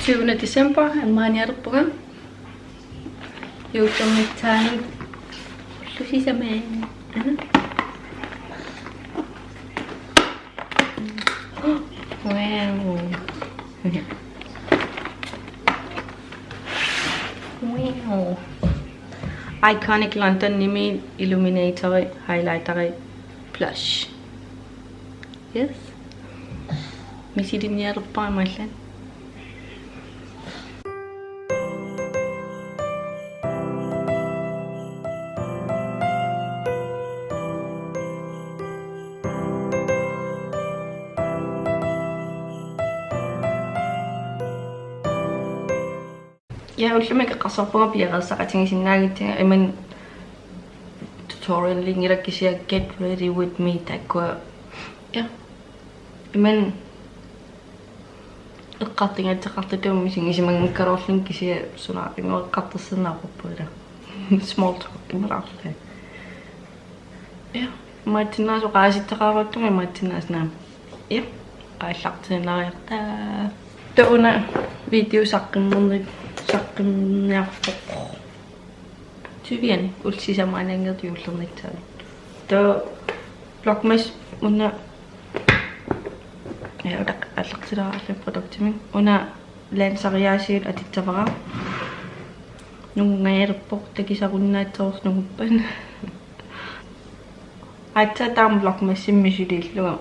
20. december المانياربغا يوتم الثاني شو في زمان واو واو iconic London نمي illuminator highlighter blush yes ميسي دنيا ربما مثلا Jeg har jo ikke kasser på papir, så jeg tænker sådan noget, men tutorial link der kan sige get ready with me, der går, ja, men القطع التقطع دوم مش من كروفين كشي صناعي ما قطع الصناعة ببرة small talk مرافق يا ما تناس وقاسي تقاوت ما تناس نام يا أشقتنا يقطع تونا فيديو ساقم نعرف تبين قلت شيء زمان نقدر يوصل نكتر تو بلوك مش ونا ja الاقتراع على البرودكت من ونا لين سرياشيل أتتفرع نو غير بوقت كيسا قلنا توس نو بن حتى تام بلوك مش مجديد لو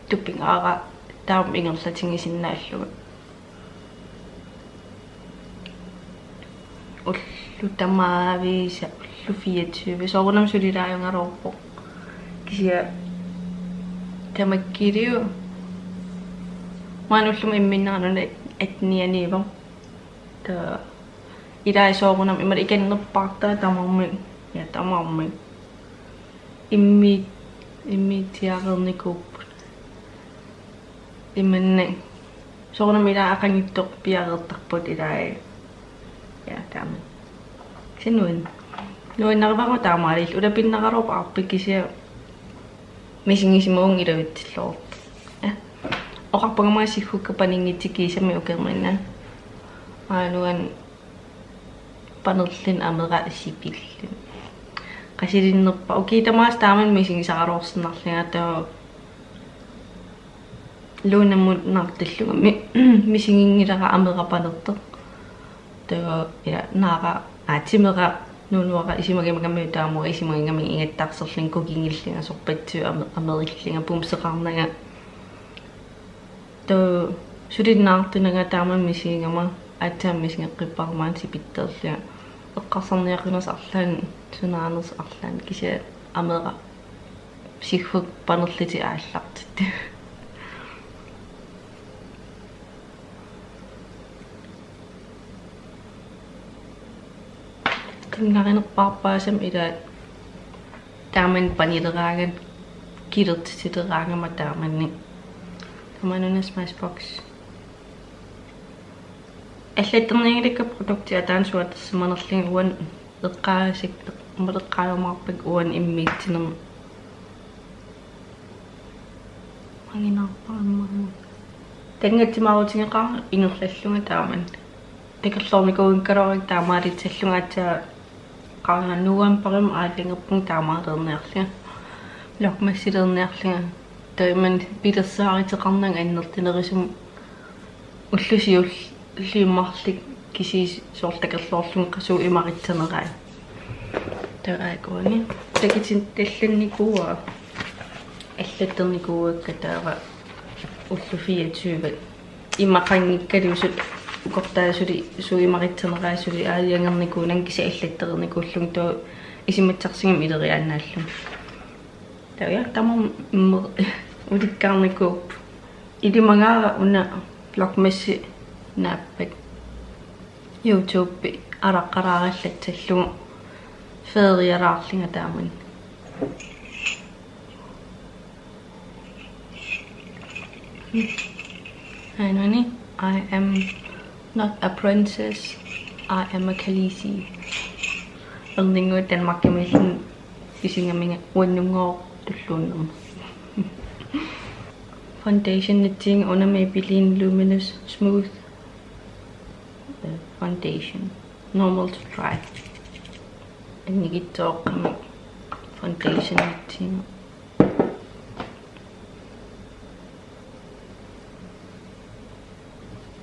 تبين أرا تام إنغل ساتيني سناش لو lu tamavi sa lu fietsu so wonam suri rayo ngaropo kisia tamakiriu manu lu imminna no etnia ni bang ta ira so wonam imar iken no pakta tamammi ya tamammi immi tiagal ni kop imenne so wonam ira akan itok piagal takpot ira ya tama sinuin noin nakabang tamaris udah pin nakarop apa kisah missing mong irawit lo oka pang masih ke paningit si kisah may okay man anuan panutlin amara sipil kasi rin pa okay tamas taman missing sa karos nakling ato lo na mo naktillo missing ira ka amara panutto 또 야 나가 아침에가 누누가 이시마게 마감에다 뭐 이시마게 가면 이게 딱 설린 고기일링아 속배트 아메리킹아 붐스감나야 또 수리 나한테가 다만 미싱가 막 아침 미싱가 급박만 시비터야 어까선야 그나서 알란 주나노스 알란 기세 아메가 시후 바노틀지 알랍트 Kailangan nagpapasam ida taman panidaragan kirot sidaragan mataman ni taman na smashbox eletron na yung produkto atan suat sa manasling uwan lakasik malakayo makapag uwan image ng manginapang mga tingad si mawad siya ka inusles yung taman tingad ko yung karawag tamarit sa yung atya Kaya nuwan pa rin maaling pong tama rin naksya. Lok masirin naksya. Dahil man bitas sa akin sa kanang ay natinarasyung ulis yung limaklik kisi sorte ka sorte kaso imakit sa nakay. Dahil ay ko niya. Dahil sintesin ni kuwa. Esletan ni kuwa katara usufiya tsubat. Imakangit ka rin Kokta suri makita na kaya suri ayaw ng kunang kasi elector ni kullung to isimatsaksing yung idari analong. Tayo ya, tamang ulit kang ni kup. Idi mga una vlog mesi napag YouTube arak-arakas at salung feri arakling at amin. Ano ni? I am not a princess, I am a Khaleesi. Ang lingod dan makimasin ising aming wanong ngok tulunong. foundation nitting under Maybelline Luminous Smooth foundation. Normal to dry. And you get foundation nitting.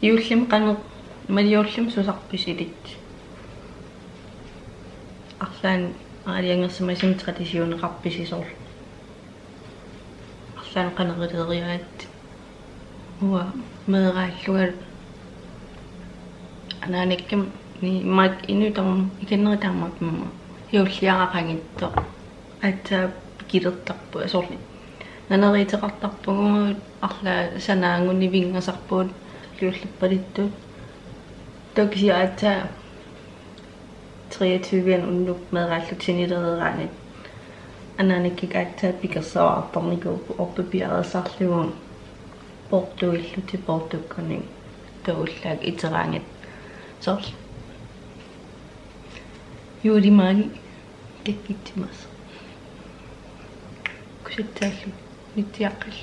Юуллим канер малиуллим сусарписилит арлаан аалиангерсимасим традисионеқарписисор арлаан канерилериаат уа меэрааллугал анаанекким ни мак инутам икеннеритааммаппа юуллиарақангитто атта килертарпу асорли нанеритеқартарпугу арла санаангунни вингасарпуут люллиппалитту токсиаата 23 уннук меэрааллутинилераанит анаанеккикаатта пикерсаваарторникуу орпапиарасарлугу портуиллути портуккани тоуллаак итераангит сорл юримаани теккитсимас куситтааллу нитиаққал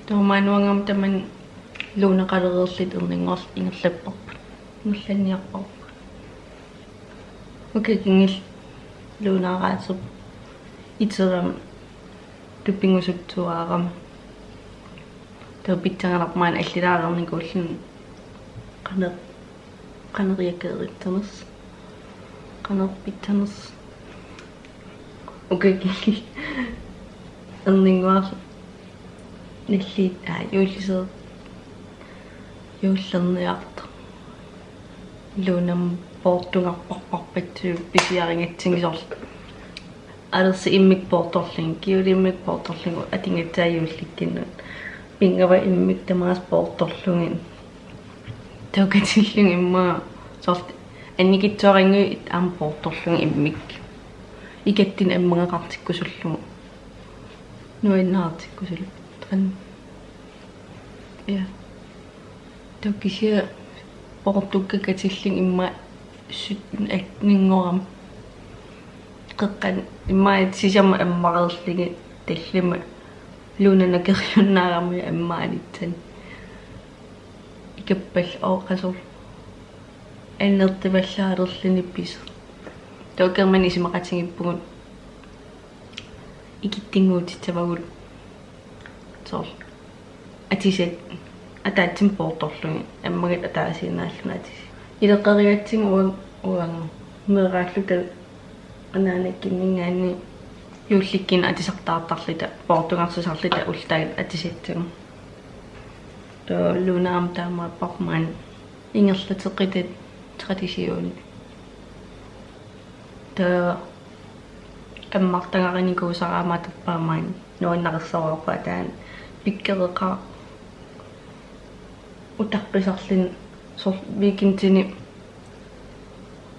томануангам таман лунақалереерлит ернингорл ингерлаппарпут нулланниарпарпут окейгингил лунаараасуп итерам туппингусуттуаарам топиттангалармаан аллилаарерникууллун qaneriakeerittaners qanerpittaners окейгингил ернингуар ниллит юуллисер юуллерниарт лунам портунгарпарпарпатсуу писиарингатсигисорл алерси иммик порторлин киулиммик порторлингу атингатсааюулликкиннут пингава иммик тамаас порторлугин токатиллун имма сорт анникитсуарингуи аам порторлугин иммик икаттин аммагақартиккусуллугу нуиннаартиккусул тран я токкисиа портуккакатиллин имма нингорам қеққан иммаат сисама аммарерлиги таллима лунанакерлуннаарами аммаалитсан икаппал оқасор аннертиваллаалерлиниппис токермани симақатингиппугут икиттингуутитсавагут сор атисет атаатсим порторлуги аммагат атаасинааллунаатис илеққариатсин уанга меэрааллута анаанаккиннингаани юулликкин атисартаартарлита португарсусарлита ултаагат атисаттагу то лунаам таамааппармаан ингерлатеққитат традисиуни та каммартагариникуусарааматуппаамаан нуаннақиссаварпа таан пиккереқа утарписарлин сор викинтини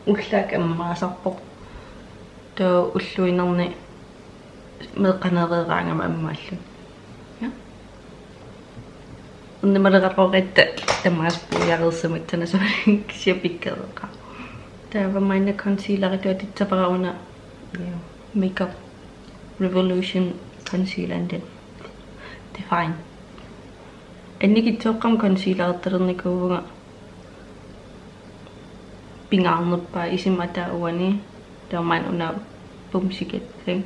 уллаак аммаасарпоқ то уллуинерни меққанерераангама аммааллу я уннемалерапоқатта тамаас пуяарерсамат танасуин кисиапиккереқа таава майна консилеритуатитсапарауна Makeup Revolution concealer and define ennikitsoqqam concealer ternikuvunga pingaarnerpa isimata uani taman una pumsiket thing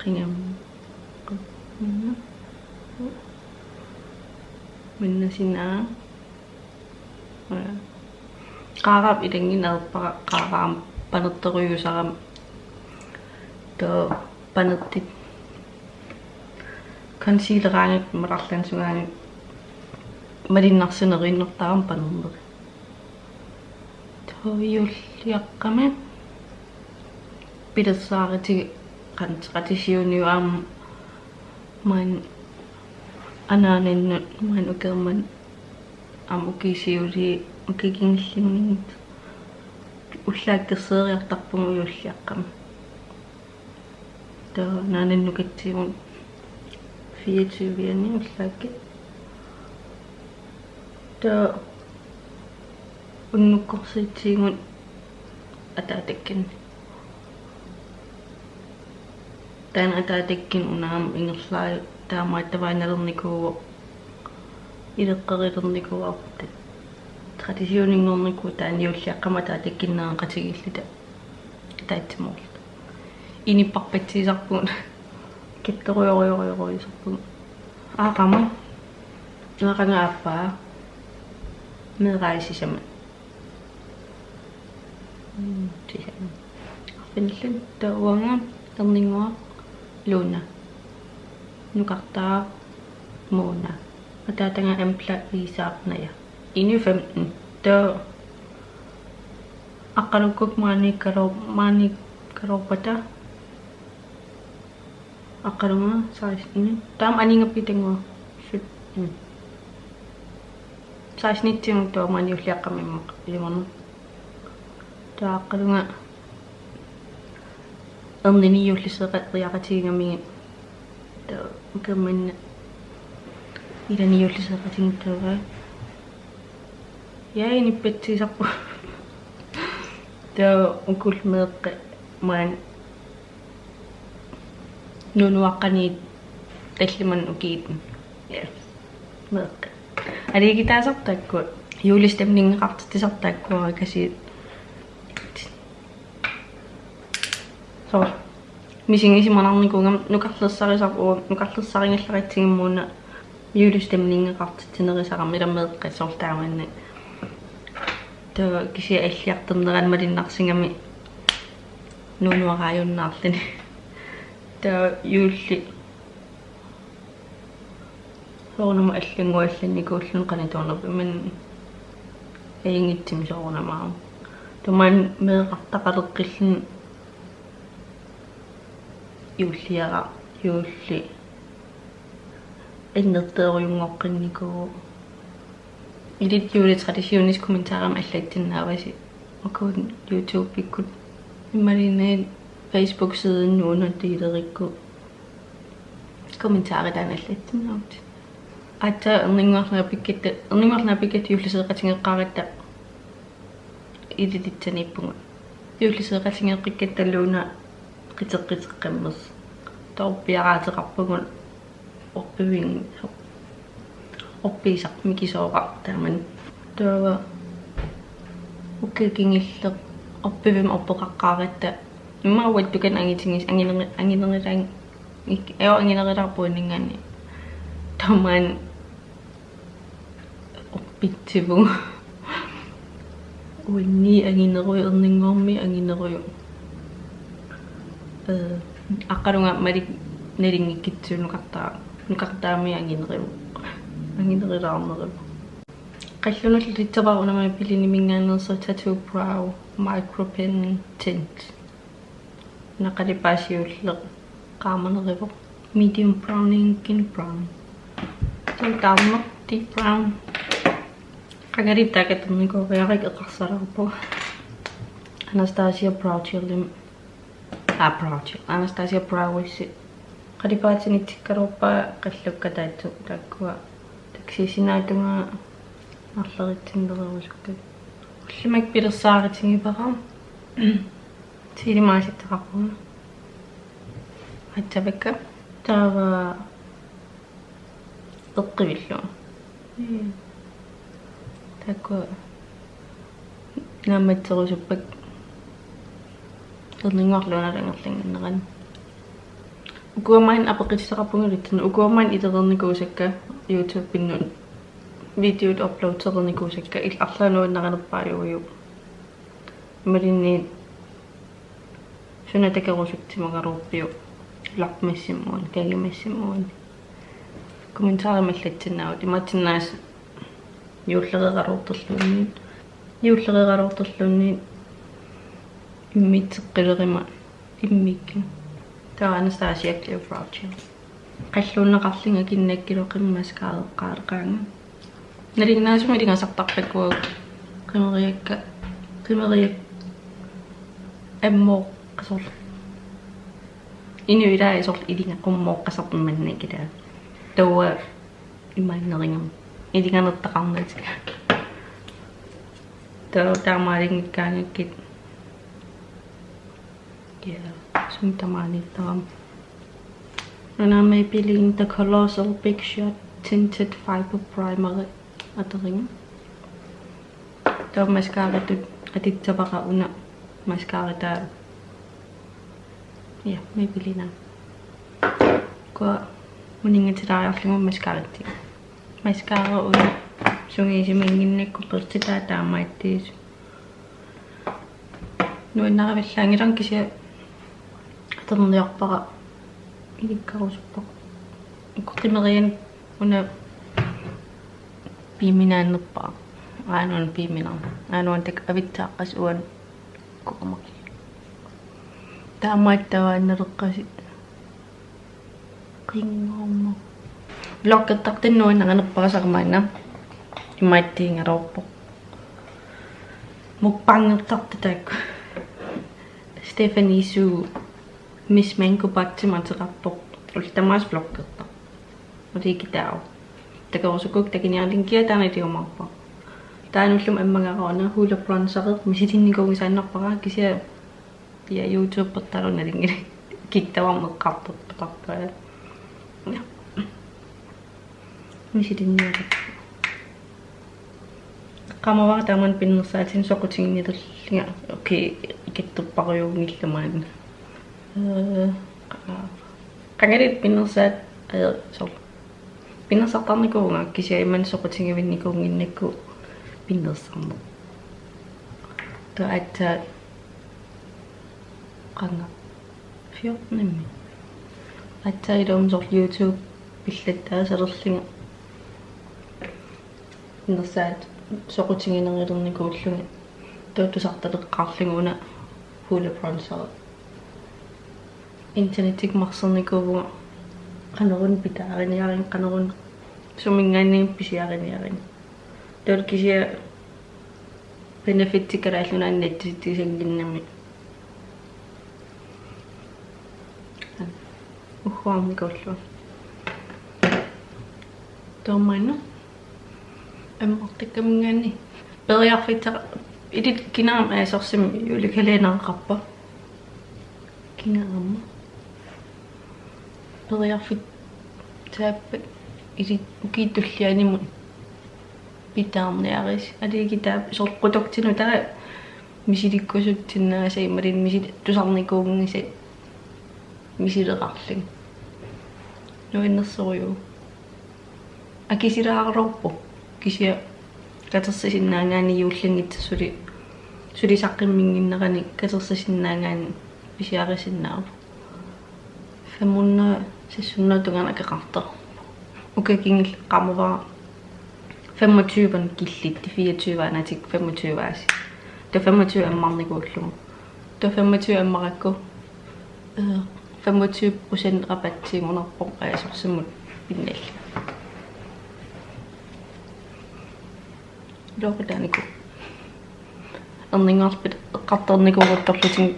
qingam minna sina qaarap idangin alpa qaaraam panerteruyusaram то панерти консилераанут марарлансугаани малиннарсинериннертаарам панернери тоиуллиаққама пилессаарити qantratisiuniuaam man anaanennut man ukerman am ukisiuli ukigingillingit уллааккерсериартарпугу юуллиаққама то нааненнукатсигун 24-ани уллаакки то уннуккорсиитсигун атаатаккин Tän atatekkin unam ingerlaa taamaatavainalernikuu ileqqerilernikuup traditioningorniku taaniulliaqqama taatekkinnaан qatigillita taitsimorlu inipparpatsiisarpuun kittoriorioriorisorpuun aaqama naqanga appaa meeraisisama Finland tawanga terningua luna nukartaa mona atatanga empla isaarnaya ini 15 to aqalukuk maani karopata aqalunga size ini tam aningapitengua shoot size nitting to maani ulliaqqamimmaq ilimanu ta aqalunga ernini yulliseqatriaqatiingami ta ukammanna ilani yulliseqatingtuuga yaini petsiisarpu ta ukulmeeqqe maan nunuaqqani talliman ukiitn yes meeqqe aligitaasartakku yuulistamningeqartitisartakkuara kasi so misingisimanarnikungam nukarlissarisaringallaritsigimmuuna yuulistamningeqartitinerisaram ilameeqqassortaamanna ta kisi alliarterneranmalinnarsigami nunuaraajunnaarlini ta yuulli soornama аллангуалланникууллун qanituunerpu man aingitsim soornamaam tuman meeqartaqaleqqillun yuulliara yuulli innerteeriungoqqinnikuu ilit yuuli traditionis kommentaaram allaitsinnaavasi okun YouTube pikkut immalinaat Facebook siden nuunattiilerikku kommentaarit anallaitsinnaavut atta erninguarnapikkat yuulliseeqatingeqqaaratta ilititsanippunga yuulliseeqatingeqqikkatalluuna qiteqqiteqqammes taorpiaraatiqarpugun orpiving orpiisarmikisoora taaman tuava ukkikingilleq orpivim orpeqaqqaaratta imauattukan angitingis angineriraang anginerillarpuuningaani taman orpitsivugu uinni angineruyu erningoormi angineruyu aqalunga malik neringikkitsu nukartaami anginerilaarnerilu qallunullu littepaarunama pilinimingaannerso tattoo brow micropen tint naqalipaasiulleq qaamanerivo medium browning skin brown taalmaq deep brown qagarittaakaternikoriarik eqarsalarpu Anastasia brow gel Anastasia browissi qalipaatsinittikkaruuppa qallukkataatsu takkua taksisinaatuga arleritsinnererusukka ullimak pilersaaritingiparam tiilimaasittaqarpuna attabakka taava eqqivillua takkua naammatserusuppak erninguarluunalangerlanginneran ukuamain apeqitiseqarpungulittuna ukuamain iterernikuusakka YouTube pinnun videot upload terernikuusakka illarlanuunnarenerpaajuuju malinniit sunatakerusuktimagaruuppiu larpmassimmuun kagimassimmuun kommentaarimallatsinnaavut imatsinnaas yuullereqaruurterluunniit immitseqqilerima immikki taa Anastasia clear brow gel qalluunneqarlinga kinnakkiloqimmas qaaleqqaanga nalinnaasuma ilingasartarpakkuа qimeriak ammoqqasor inuilaa isor ilingaqummoqqasarpimmannakitaa tawa imaanneringam ilinganertaqarnatik taamaalingikkaangakkit yeah sumtamaanittaram Una Maybelline The Colossal Big Shot Tinted Fiber Primer atering. Tuo mascara tu atitsa baka una mascara ta. Ja, Maybelline. Ko muningan sila yung mascara ti. Mascara una sungi si mingin ko pastita tama itis. No nakabisangirang kasi atong yakpa hindi ka usap ko timarayan una piminan pa ano piminan ano antek abita kasuan ko kamaki tama tawa na kasi kingom vlog katak din no nang pa sa kamana imati nga raw po mukbang tak tatak Stephanie Su Miss Mango Batsi Mansakapok. Ulita mas vlog kita. Mati kita ako. Taka ko sukog taki niya din kia tanay tiyo magpa. Tayo nung ang mga kao na hula bronzer ko. Misitin ni ko isa nak pa kasi ya YouTube pataro na rin kita wang magkapot patak ka. Misitin niya ko. Kamawa ka taman pinusal sin so kutsing nito nga okay ikito pa ko yung nilman. Kangarit pinusat so pinasaktan ko nga kasi ay man so kutsing event ni ko ngin ko pinusam to at kanga fiot nemi at items of YouTube bislita sa rosling pinusat so kutsing nang irong ni ko tlung to sakta to kakling una hula bronzer internetik maksan ni ko kanaron bitarin yarin kanaron sumingan ni pisiyarin yarin dor kisya benefit ti karasyo na net ti sagin namin uhuam ko lo to mano maktikam nga ni pero yakita idit kinam ay soksim yulik helena kappa kinam pero yakit tape idit ukitulya ni mo pitam na yaris adi kita so kotok tino ta misidik ko so tina sa marin misid tusang ni ko ngisi misid rakling no inasoyo akisira ropo kisya katas sa sinangan ni yuling it suri sakin mingin na kani katas sa sinangan bisya ka sinaw femuna sa sunod nga nagkakanta okay king kamo ba 25 killit til 24 er til 25 år. Det er 25 er mange gode klub. Det er 25 er meget god. 25% rabat til underbrug er så simpelthen binæl. Lukker den ikke. Andringen spil qatterne ikke over dobbelt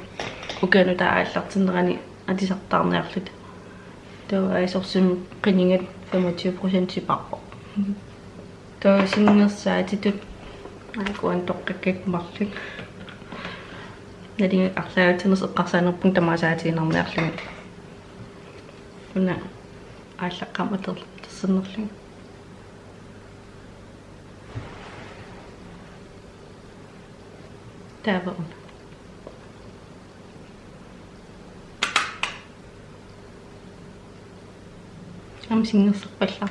okay nu der er lagt sådan rent at de sagt der nærligt. Det er så simpelthen 25% til bag. To single attitude aku untuk kekek maksud jadi aksa itu nus aksa pun temasa sih namanya aksa punya aksa kamu tersentuh tahu kamu single spesial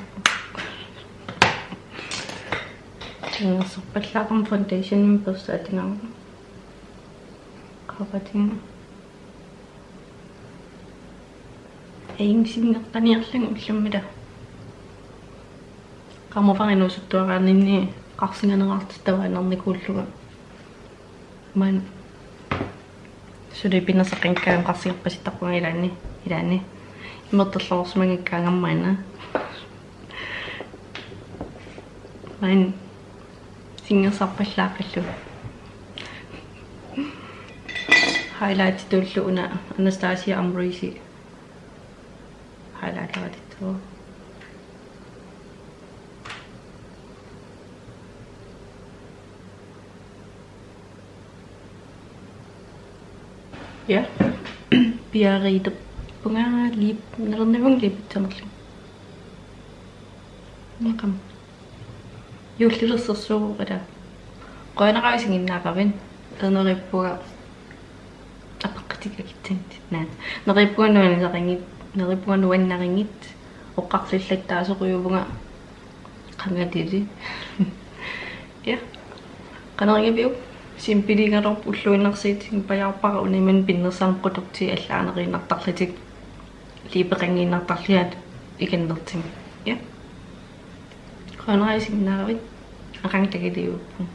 super lang foundation yung post ating ang kapating ayong singat kaniyang siyang kamu pang inusukto kanin ni kasi nga nang aktatawan ng nikulo man sudah pinasakin ka kasi kapasita ko ng irani imatasakos mga kagamay na man singa sappa slakalo highlight dulu na Anastasia Ambrosio highlight lagi itu ya biar hidup Bunga lip, narunibang lipit tamarling. Nakam. Юуллулерсэрсуугу ала. Qoyanaqavisingin naaqavin. Enerippuga аппаққатикакитсанит. Наат. Нериппугануанисақингит, нериппугануаннарингит, оққарлиллаттаасоқуйувнга qangатили. Ja. Qanerigapiu simpilingalorp уллуиннерсиит паяарпара униман пиннерсаан продукти аллаанеринартарлатик либеқангиннартарлиат иканнертими. Ja. Qoyanaqavisingin naaqavin. Aqangtagiliuppu.